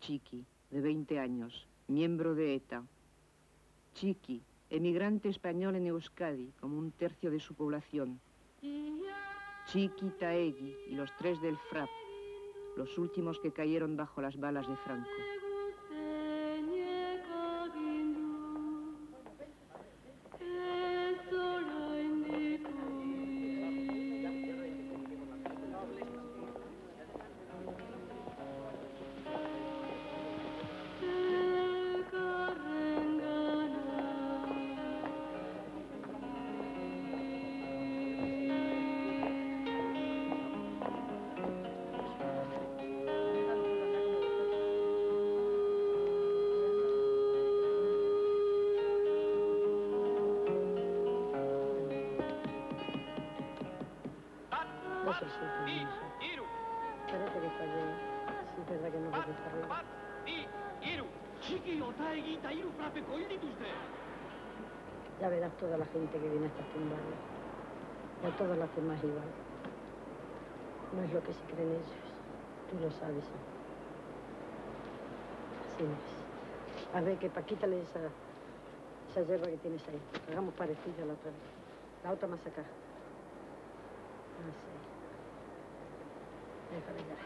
Chiqui, de 20 años, miembro de ETA. Chiqui, emigrante español en Euskadi, como un tercio de su población. Chiqui, Taegui y los 3 del FRAP, los últimos que cayeron bajo las balas de Franco. Parece que está bien. Sí, es verdad que no se desarrolla. Ya verás toda la gente que viene a estas tumbas. Y a todas las demás igual. No es lo que se creen ellos. Tú lo sabes. Así es. A ver, que quítale esa hierba que tienes ahí. Hagamos parecida a la otra vez. La otra más acá. Así. Déjame ya.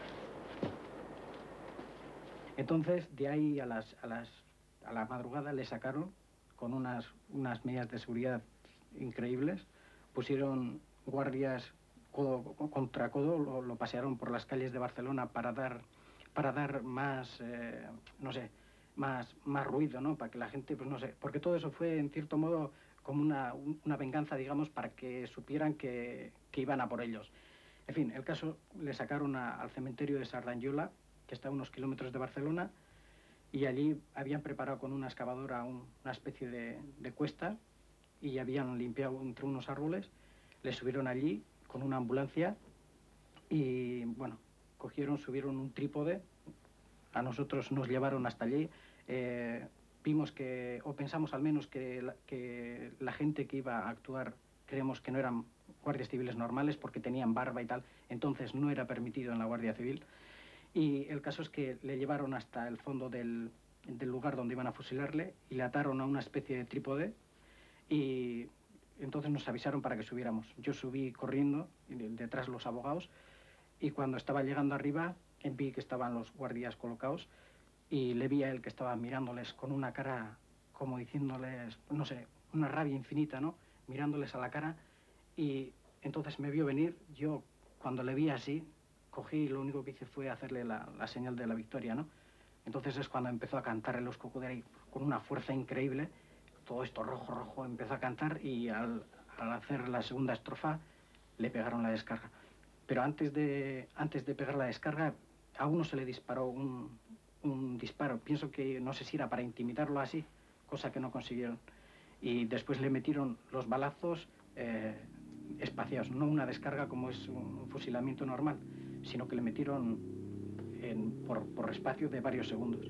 Entonces, de ahí a la madrugada le sacaron con unas medidas de seguridad increíbles. Pusieron guardias codo contra codo, lo pasearon por las calles de Barcelona para dar más, no sé, más ruido, ¿no? Para que la gente, pues no sé, porque todo eso fue en cierto modo como una venganza, digamos, para que supieran que iban a por ellos. En fin, el caso, le sacaron al cementerio de Sardanyola, que está a unos kilómetros de Barcelona, y allí habían preparado con una excavadora una especie de cuesta y habían limpiado entre unos árboles. Le subieron allí con una ambulancia y, bueno, subieron un trípode, a nosotros nos llevaron hasta allí. Vimos o pensamos al menos que la gente que iba a actuar, creemos que no eran guardias civiles normales porque tenían barba y tal, entonces no era permitido en la Guardia Civil. Y el caso es que le llevaron hasta el fondo del lugar donde iban a fusilarle y le ataron a una especie de trípode y entonces nos avisaron para que subiéramos. Yo subí corriendo, detrás los abogados, y cuando estaba llegando arriba vi que estaban los guardias colocados y le vi a él que estaba mirándoles con una cara como diciéndoles, no sé, una rabia infinita, ¿no? Mirándoles a la cara, y entonces me vio venir. Yo, cuando le vi así, cogí y lo único que hice fue hacerle la señal de la victoria, ¿no? Entonces es cuando empezó a cantar el Eusko Kuderai con una fuerza increíble, todo esto rojo, empezó a cantar y al hacer la segunda estrofa le pegaron la descarga. Pero antes de pegar la descarga, a uno se le disparó un disparo. Pienso que no sé si era para intimidarlo así, cosa que no consiguieron. Y después le metieron los balazos espaciados, no una descarga como es un fusilamiento normal, sino que le metieron por espacio de varios segundos.